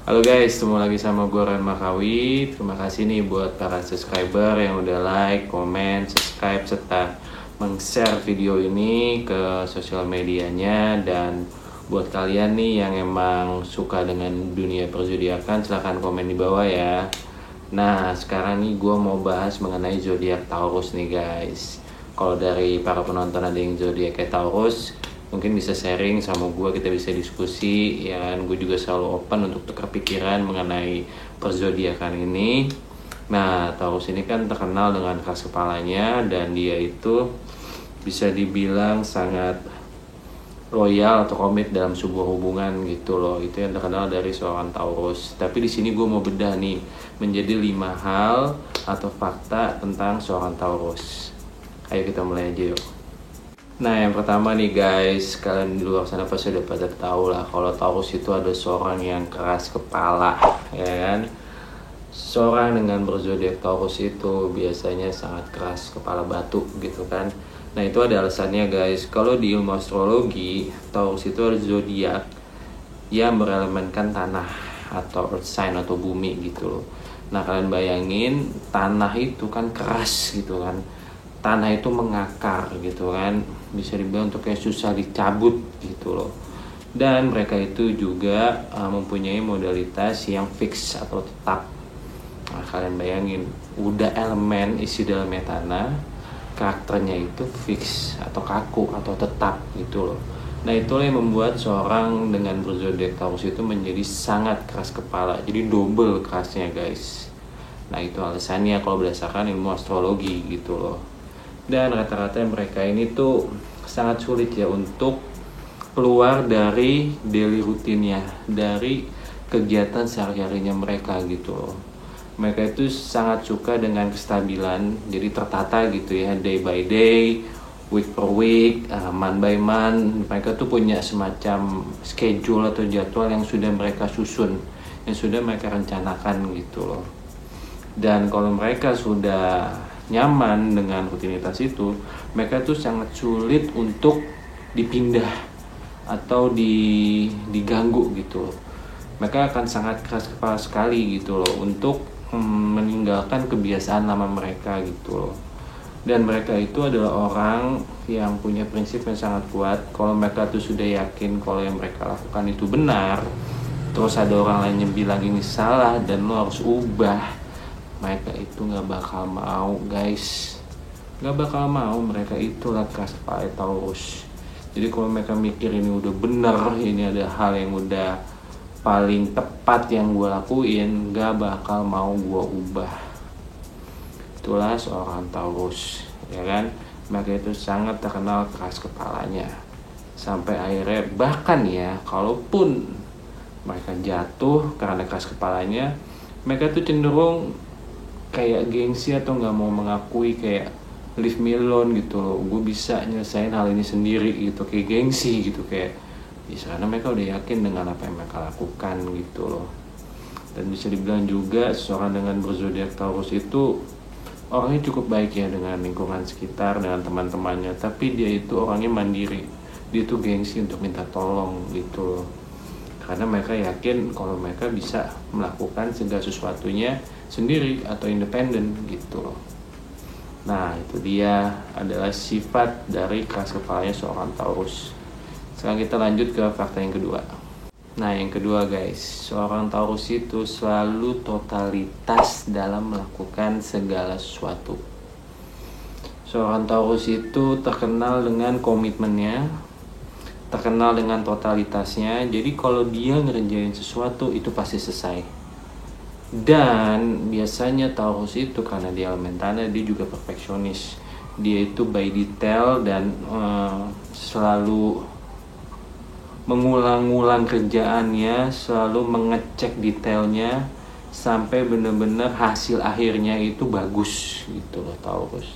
Halo guys, ketemu lagi sama gue Ren Makawi. Terima kasih nih buat para subscriber yang udah like, komen, subscribe, serta meng-share video ini ke sosial medianya. Dan buat kalian nih yang emang suka dengan dunia perzodiakan, silahkan komen di bawah ya. Nah, sekarang nih gue mau bahas mengenai zodiak Taurus nih guys. Kalau dari para penonton ada yang zodiak kayak Taurus, mungkin bisa sharing sama gue, kita bisa diskusi ya kan. Gue juga selalu open untuk tukar pikiran mengenai perzodiakan ini. Nah, Taurus ini kan terkenal dengan keras kepalanya, dan dia itu bisa dibilang sangat loyal atau komit dalam sebuah hubungan gitu loh. Itu yang terkenal dari seorang Taurus. Tapi di sini gue mau bedah nih menjadi 5 hal atau fakta tentang seorang Taurus. Ayo kita mulai aja yuk. Nah, yang pertama nih guys, kalian di luar sana pasti udah pada tahu lah kalau Taurus itu ada seorang yang keras kepala, ya kan? Seorang dengan berzodiak Taurus itu biasanya sangat keras kepala batu gitu kan. Nah, itu ada alasannya guys. Kalau di ilmu astrologi, Taurus itu ada zodiak yang berelemenkan tanah atau earth sign atau bumi gitu loh. Nah, kalian bayangin tanah itu kan keras gitu kan. Tanah itu mengakar gitu kan, bisa dibilang untuk kayak susah dicabut gitu loh. Dan mereka itu juga mempunyai modalitas yang fix atau tetap. Nah, kalian bayangin udah elemen isi dalamnya tanah, karakternya itu fix atau kaku atau tetap gitu loh. Nah, itulah yang membuat seorang dengan berzodiak Taurus itu menjadi sangat keras kepala, jadi double kerasnya guys. Nah, itu alasannya kalau berdasarkan ilmu astrologi gitu loh. Dan rata-rata mereka ini tuh sangat sulit ya untuk keluar dari daily rutinnya, dari kegiatan sehari-harinya mereka gitu loh. Mereka itu sangat suka dengan kestabilan, jadi tertata gitu ya, day by day, week per week, month by month. Mereka tuh punya semacam schedule atau jadwal yang sudah mereka susun, yang sudah mereka rencanakan gitu loh. Dan kalau mereka sudah nyaman dengan rutinitas itu, mereka tuh sangat sulit untuk dipindah atau diganggu gitu. Mereka akan sangat keras kepala sekali gitu loh untuk meninggalkan kebiasaan lama mereka gitu loh. Dan mereka itu adalah orang yang punya prinsip yang sangat kuat. Kalau mereka tuh sudah yakin kalau yang mereka lakukan itu benar, terus ada orang lain yang bilang ini salah dan lo harus ubah, mereka itu gak bakal mau guys, gak bakal mau. Mereka itulah keras kepala Taurus. Jadi kalau mereka mikir ini udah bener, ini ada hal yang udah paling tepat yang gue lakuin, gak bakal mau gue ubah. Itulah seorang Taurus, ya kan? Mereka itu sangat terkenal keras kepalanya. Sampai akhirnya bahkan ya, kalaupun mereka jatuh karena keras kepalanya, mereka tuh cenderung kayak gengsi atau nggak mau mengakui, kayak leave me alone gitu loh, gue bisa nyelesain hal ini sendiri gitu, kayak gengsi gitu, kayak karena mereka udah yakin dengan apa yang mereka lakukan gitu loh. Dan bisa dibilang juga seorang dengan berzodiak Taurus itu orangnya cukup baik ya dengan lingkungan sekitar, dengan teman-temannya, tapi dia itu orangnya mandiri, dia tuh gengsi untuk minta tolong gitu loh. Karena mereka yakin kalau mereka bisa melakukan segala sesuatunya sendiri atau independen gitu loh. Nah, itu dia adalah sifat dari keras kepalanya seorang Taurus. Sekarang kita lanjut ke fakta yang kedua. Nah, yang kedua guys, seorang Taurus itu selalu totalitas dalam melakukan segala sesuatu. Seorang Taurus itu terkenal dengan komitmennya, terkenal dengan totalitasnya. Jadi kalau dia ngerjain sesuatu itu pasti selesai. Dan biasanya Taurus itu karena dia elemen tanah, dia juga perfeksionis. Dia itu by detail dan selalu mengulang-ulang kerjaannya, selalu mengecek detailnya sampai benar-benar hasil akhirnya itu bagus gitu loh Taurus.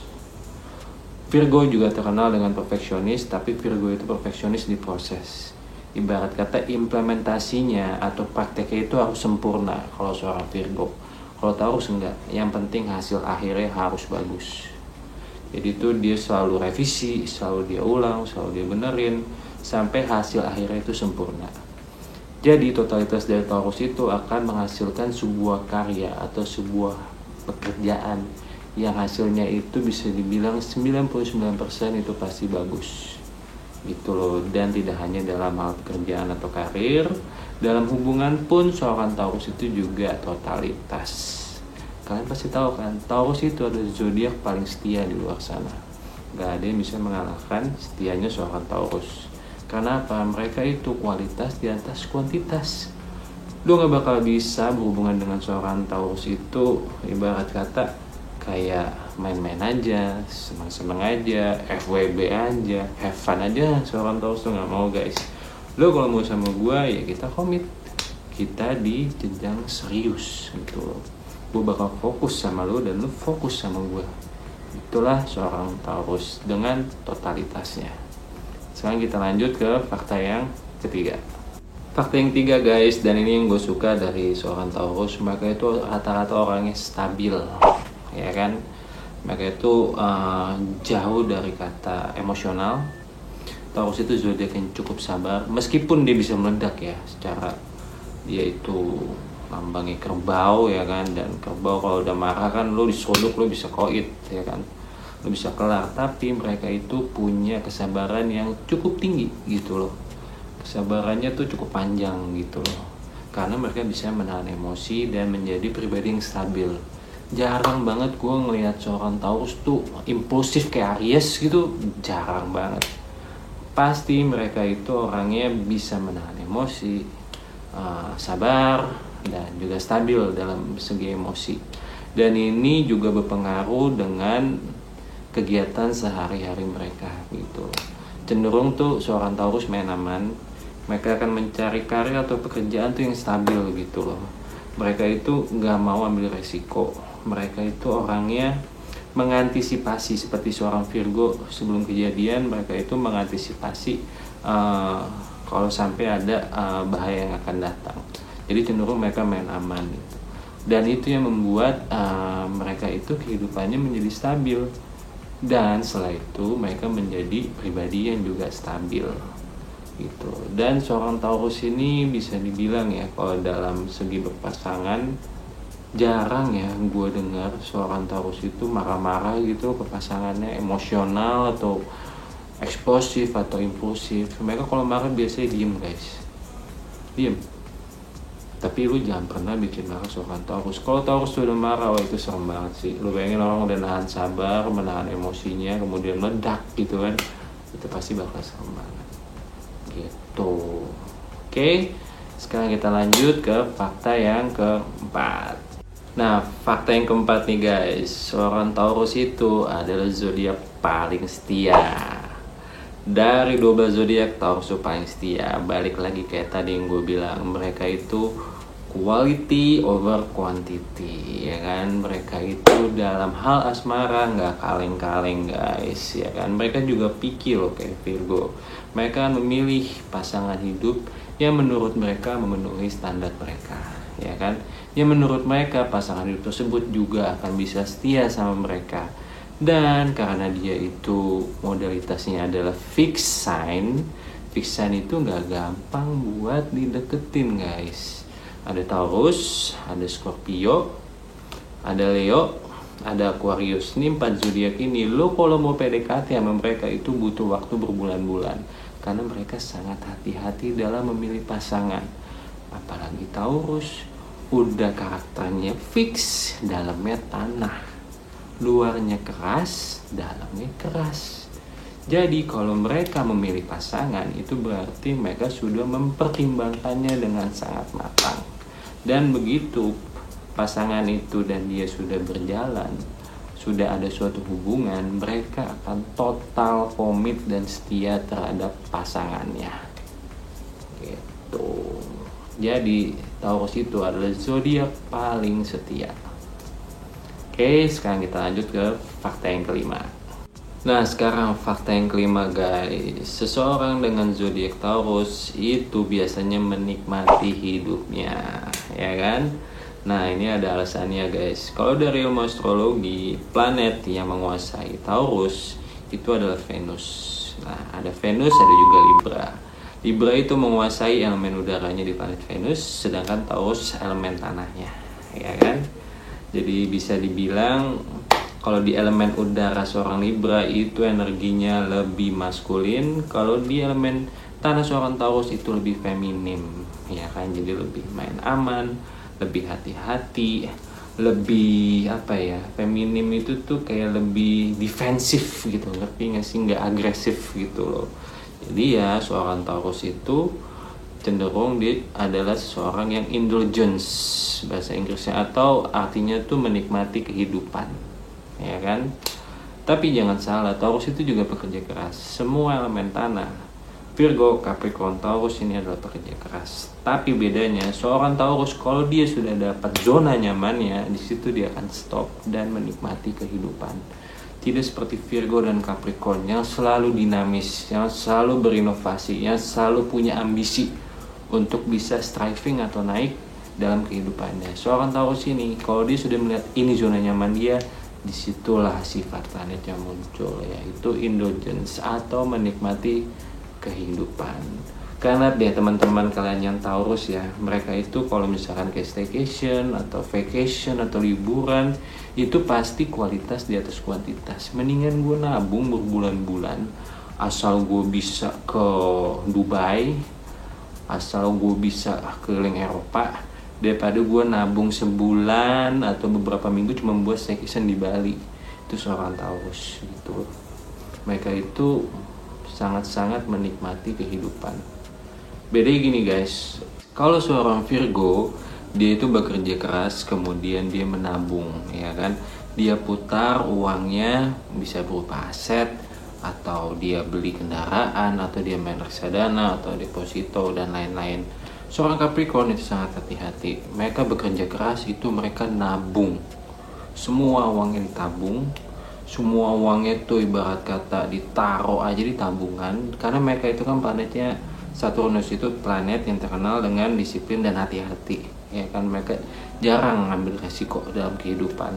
Virgo juga terkenal dengan perfeksionis, tapi Virgo itu perfeksionis di proses. Ibarat kata implementasinya atau prakteknya itu harus sempurna kalau seorang Virgo. Kalau Taurus enggak, yang penting hasil akhirnya harus bagus. Jadi itu dia selalu revisi, selalu dia ulang, selalu dia benerin sampai hasil akhirnya itu sempurna. Jadi totalitas dari Taurus itu akan menghasilkan sebuah karya atau sebuah pekerjaan yang hasilnya itu bisa dibilang 99% itu pasti bagus gitu loh. Dan tidak hanya dalam hal pekerjaan atau karir, dalam hubungan pun seorang Taurus itu juga totalitas. Kalian pasti tahu kan, Taurus itu adalah zodiak paling setia di luar sana. Gak ada yang bisa mengalahkan setianya seorang Taurus. Karena apa? Mereka itu kualitas di atas kuantitas. Lu gak bakal bisa berhubungan dengan seorang Taurus itu ibarat kata kayak main-main aja, senang-senang aja, FWB aja, have fun aja. Seorang Taurus tuh gak mau guys. Lu kalau mau sama gua ya kita komit, kita di jenjang serius gitu loh. Gue bakal fokus sama lu dan lu fokus sama gua. Itulah seorang Taurus dengan totalitasnya. Sekarang kita lanjut ke fakta yang ketiga. Fakta yang ketiga guys, dan ini yang gue suka dari seorang Taurus, mereka itu rata-rata orangnya stabil, ya kan? Mereka itu jauh dari kata emosional. Taurus itu zodiak yang cukup sabar, meskipun dia bisa meledak ya, secara dia itu lambangnya kerbau ya kan, dan kerbau kalau udah marah kan lo disodok lo bisa koit ya kan, lo bisa kelar. Tapi mereka itu punya kesabaran yang cukup tinggi gitu loh, kesabarannya tuh cukup panjang gitu loh, karena mereka bisa menahan emosi dan menjadi pribadi yang stabil. Jarang banget gue ngelihat seorang Taurus tuh impulsif kayak Aries gitu, jarang banget. Pasti mereka itu orangnya bisa menahan emosi, sabar, dan juga stabil dalam segi emosi. Dan ini juga berpengaruh dengan kegiatan sehari-hari mereka gitu. Cenderung tuh seorang Taurus main aman. Mereka akan mencari karir atau pekerjaan tuh yang stabil gitu loh. Mereka itu gak mau ambil resiko. Mereka itu orangnya mengantisipasi, seperti seorang Virgo sebelum kejadian. Mereka itu mengantisipasi kalau sampai ada bahaya yang akan datang. Jadi cenderung mereka main aman gitu. Dan itu yang membuat mereka itu kehidupannya menjadi stabil. Dan setelah itu mereka menjadi pribadi yang juga stabil gitu. Dan seorang Taurus ini bisa dibilang ya, kalau dalam segi berpasangan jarang ya gue dengar seorang Taurus itu marah-marah gitu ke pasangannya, emosional atau eksplosif atau impulsif. Mereka kalau marah biasanya diem guys, diem. Tapi lu jangan pernah bikin marah seorang Taurus. Kalau Taurus udah marah, wah itu serem banget sih. Lu bayangin orang udah nahan sabar, menahan emosinya, kemudian meledak gitu kan, itu pasti bakal serem banget gitu. Oke, sekarang kita lanjut ke fakta yang keempat. Nah, fakta yang keempat nih guys, seorang Taurus itu adalah zodiak paling setia. Dari 12 zodiak, Taurus itu paling setia. Balik lagi kayak tadi yang gue bilang, mereka itu quality over quantity ya kan. Mereka itu dalam hal asmara nggak kaleng-kaleng guys ya kan. Mereka juga picky loh kayak Virgo. Mereka memilih pasangan hidup yang menurut mereka memenuhi standar mereka ya kan. Yang menurut mereka pasangan hidup tersebut juga akan bisa setia sama mereka. Dan karena dia itu modalitasnya adalah fixed sign itu nggak gampang buat dideketin guys. Ada Taurus, ada Scorpio, ada Leo, ada Aquarius. Ini 4 zodiak ini, lo kalau mau PDKT sama mereka itu butuh waktu berbulan-bulan, karena mereka sangat hati-hati dalam memilih pasangan. Apalagi Taurus, udah karakternya fix, dalamnya tanah, luarnya keras, dalamnya keras. Jadi kalau mereka memilih pasangan, itu berarti mereka sudah mempertimbangkannya dengan sangat matang. Dan begitu pasangan itu dan dia sudah berjalan, sudah ada suatu hubungan, mereka akan total komit dan setia terhadap pasangannya gitu. Jadi Taurus itu adalah zodiak paling setia. Oke, sekarang kita lanjut ke fakta yang kelima. Nah, sekarang fakta yang kelima guys. Seseorang dengan zodiak Taurus itu biasanya menikmati hidupnya, ya kan? Nah, ini ada alasannya guys. Kalau dari ilmu astrologi, planet yang menguasai Taurus itu adalah Venus. Nah, ada Venus, ada juga Libra. Libra itu menguasai elemen udaranya di planet Venus, sedangkan Taurus elemen tanahnya, ya kan? Jadi bisa dibilang kalau di elemen udara seorang Libra itu energinya lebih maskulin, kalau di elemen tanah seorang Taurus itu lebih feminim, ya kan? Jadi lebih main aman, lebih hati-hati, lebih apa ya? Feminim itu tuh kayak lebih defensif gitu, ngerti nggak sih? Nggak agresif gitu loh. Jadi ya seorang Taurus itu cenderung dia adalah seseorang yang indulgence bahasa Inggrisnya, atau artinya tuh menikmati kehidupan, ya kan? Tapi jangan salah, Taurus itu juga pekerja keras. Semua elemen tanah, Virgo, Capricorn, Taurus ini adalah pekerja keras. Tapi bedanya seorang Taurus kalau dia sudah dapat zona nyamannya, di situ dia akan stop dan menikmati kehidupan. Tidak seperti Virgo dan Capricorn yang selalu dinamis, yang selalu berinovasi, yang selalu punya ambisi untuk bisa striving atau naik dalam kehidupannya. Seorang Taurus ini, kalau dia sudah melihat ini zona nyaman dia, disitulah sifat planetnya muncul, yaitu indulgence atau menikmati kehidupan. Karena deh teman-teman kalian yang Taurus ya, mereka itu kalau misalkan kayak staycation atau vacation atau liburan, itu pasti kualitas di atas kuantitas. Mendingan gue nabung berbulan-bulan asal gue bisa ke Dubai, asal gue bisa keliling Eropa, daripada gue nabung sebulan atau beberapa minggu cuma buat staycation di Bali. Itu seorang Taurus gitu. Mereka itu sangat-sangat menikmati kehidupan. Bedanya gini guys, kalau seorang Virgo, dia itu bekerja keras, kemudian dia menabung, ya kan? Dia putar uangnya bisa berupa aset, atau dia beli kendaraan, atau dia main reksadana, atau deposito, dan lain-lain. Seorang Capricorn itu sangat hati-hati. Mereka bekerja keras, itu mereka nabung. Semua uangnya ditabung, semua uangnya itu ibarat kata ditaruh aja di tabungan, karena mereka itu kan planetnya Saturnus itu planet yang terkenal dengan disiplin dan hati-hati, ya kan? Mereka jarang ngambil resiko dalam kehidupan,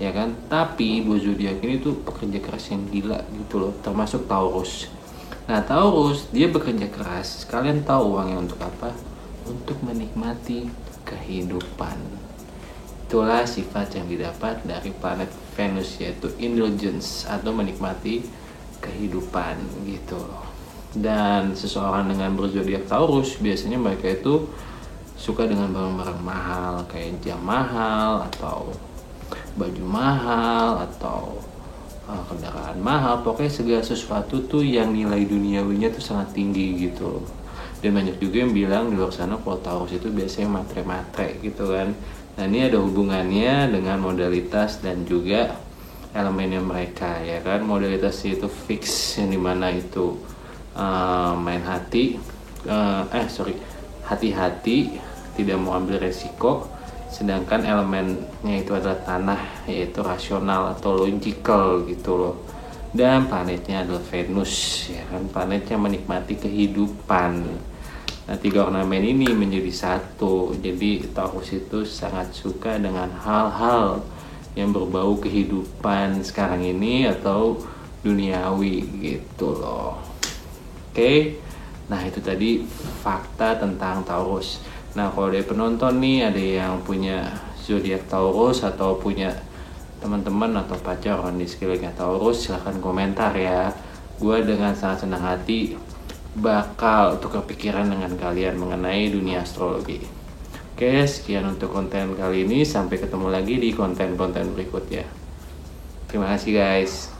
ya kan? Tapi dua zodiak ini tuh pekerja keras yang gila gitu loh, termasuk Taurus. Nah Taurus dia bekerja keras, kalian tahu uangnya untuk apa? Untuk menikmati kehidupan. Itulah sifat yang didapat dari planet Venus, yaitu indulgence atau menikmati kehidupan gitu loh. Dan seseorang dengan berzodiak Taurus biasanya mereka itu suka dengan barang-barang mahal, kayak jam mahal atau baju mahal atau kendaraan mahal. Pokoknya segala sesuatu tuh yang nilai duniawinya tuh sangat tinggi gitu. Dan banyak juga yang bilang di luar sana kalau Taurus itu biasanya matre-matre gitu kan. Nah ini ada hubungannya dengan modalitas dan juga elemennya mereka, ya kan? Modalitasnya itu fix, yang dimana itu main hati, hati-hati, tidak mau ambil resiko. Sedangkan elemennya itu adalah tanah, yaitu rasional atau logical gitu loh. Dan planetnya adalah Venus, ya kan? Planetnya menikmati kehidupan. Nah, tiga ornamen ini menjadi satu. Jadi Taurus itu sangat suka dengan hal-hal yang berbau kehidupan sekarang ini atau duniawi gitu loh. Oke, nah itu tadi fakta tentang Taurus. Nah kalau dari penonton nih ada yang punya zodiak Taurus atau punya teman-teman atau pacar orang di sekelilingnya Taurus, silahkan komentar ya. Gue dengan sangat senang hati bakal tukar pikiran dengan kalian mengenai dunia astrologi. Oke, sekian untuk konten kali ini. Sampai ketemu lagi di konten-konten berikutnya. Terima kasih guys.